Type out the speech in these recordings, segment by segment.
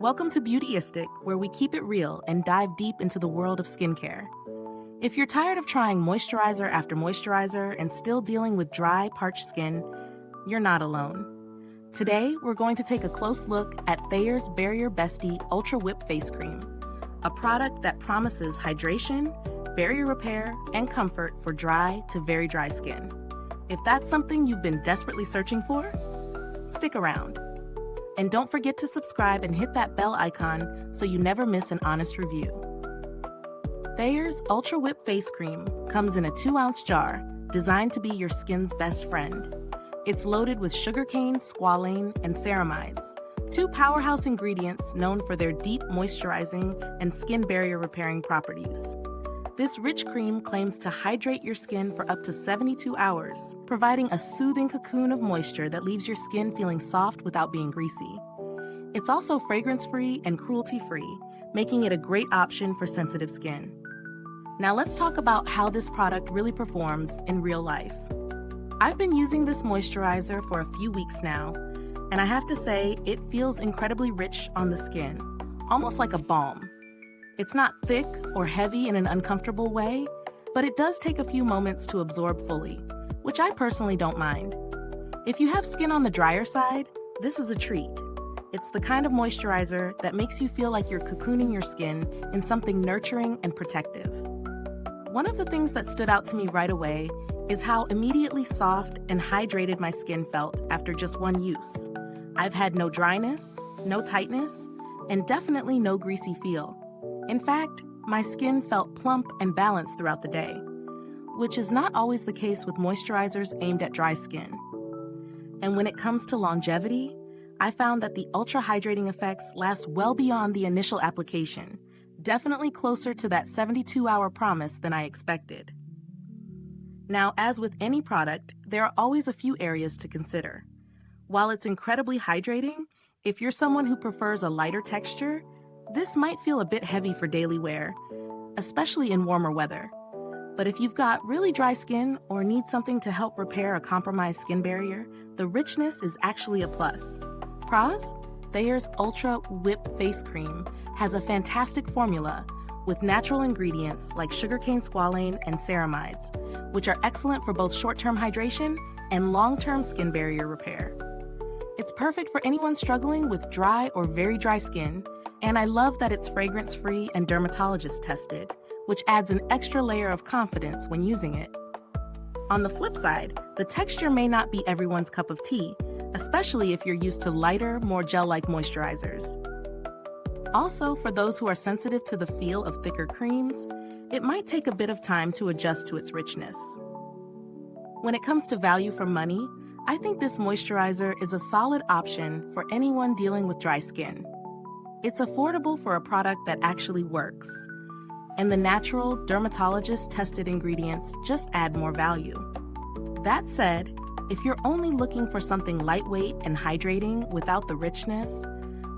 Welcome to Beautyistic, where we keep it real and dive deep into the world of skincare. If you're tired of trying moisturizer after moisturizer and still dealing with dry, parched skin, you're not alone. Today, we're going to take a close look at Thayers Barrier Bestie Ultra Whip Face Cream, a product that promises hydration, barrier repair, and comfort for dry to very dry skin. If that's something you've been desperately searching for, stick around. And don't forget to subscribe and hit that bell icon so you never miss an honest review. Thayers Ultra Whip Face Cream comes in a 2-ounce jar designed to be your skin's best friend. It's loaded with Sugarcane, Squalane, and Ceramides, two powerhouse ingredients known for their deep moisturizing and skin barrier repairing properties. This rich cream claims to hydrate your skin for up to 72 hours, providing a soothing cocoon of moisture that leaves your skin feeling soft without being greasy. It's also fragrance-free and cruelty-free, making it a great option for sensitive skin. Now let's talk about how this product really performs in real life. I've been using this moisturizer for a few weeks now, and I have to say it feels incredibly rich on the skin, almost like a balm. It's not thick or heavy in an uncomfortable way, but it does take a few moments to absorb fully, which I personally don't mind. If you have skin on the drier side, this is a treat. It's the kind of moisturizer that makes you feel like you're cocooning your skin in something nurturing and protective. One of the things that stood out to me right away is how immediately soft and hydrated my skin felt after just one use. I've had no dryness, no tightness, and definitely no greasy feel. In fact, my skin felt plump and balanced throughout the day, which is not always the case with moisturizers aimed at dry skin. And when it comes to longevity, I found that the ultra hydrating effects last well beyond the initial application, definitely closer to that 72-hour promise than I expected. Now, as with any product, there are always a few areas to consider. While it's incredibly hydrating, if you're someone who prefers a lighter texture, this might feel a bit heavy for daily wear, especially in warmer weather. But if you've got really dry skin or need something to help repair a compromised skin barrier, the richness is actually a plus. Pros? Thayers Ultra Whip Face Cream has a fantastic formula with natural ingredients like sugarcane squalane and ceramides, which are excellent for both short-term hydration and long-term skin barrier repair. It's perfect for anyone struggling with dry or very dry skin, and I love that it's fragrance-free and dermatologist-tested, which adds an extra layer of confidence when using it. On the flip side, the texture may not be everyone's cup of tea, especially if you're used to lighter, more gel-like moisturizers. Also, for those who are sensitive to the feel of thicker creams, it might take a bit of time to adjust to its richness. When it comes to value for money, I think this moisturizer is a solid option for anyone dealing with dry skin. It's affordable for a product that actually works, and the natural, dermatologist-tested ingredients just add more value. That said, if you're only looking for something lightweight and hydrating without the richness,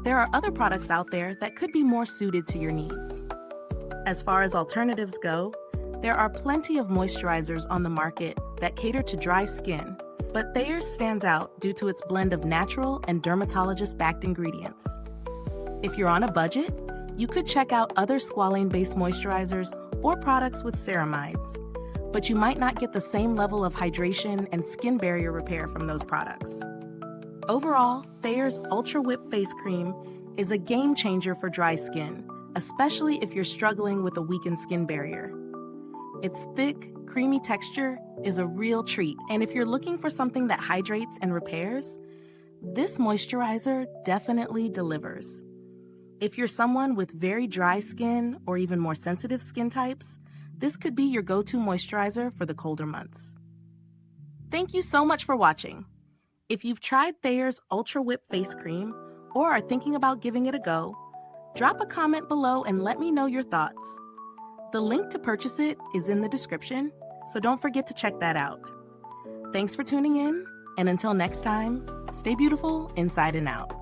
there are other products out there that could be more suited to your needs. As far as alternatives go, there are plenty of moisturizers on the market that cater to dry skin, but Thayers stands out due to its blend of natural and dermatologist-backed ingredients. If you're on a budget, you could check out other squalane-based moisturizers or products with ceramides, but you might not get the same level of hydration and skin barrier repair from those products. Overall, Thayers Ultra Whip Face Cream is a game changer for dry skin, especially if you're struggling with a weakened skin barrier. Its thick, creamy texture is a real treat, and if you're looking for something that hydrates and repairs, this moisturizer definitely delivers. If you're someone with very dry skin or even more sensitive skin types, this could be your go-to moisturizer for the colder months. Thank you so much for watching. If you've tried Thayers Ultra Whip Face Cream or are thinking about giving it a go, drop a comment below and let me know your thoughts. The link to purchase it is in the description, so don't forget to check that out. Thanks for tuning in, and until next time, stay beautiful inside and out.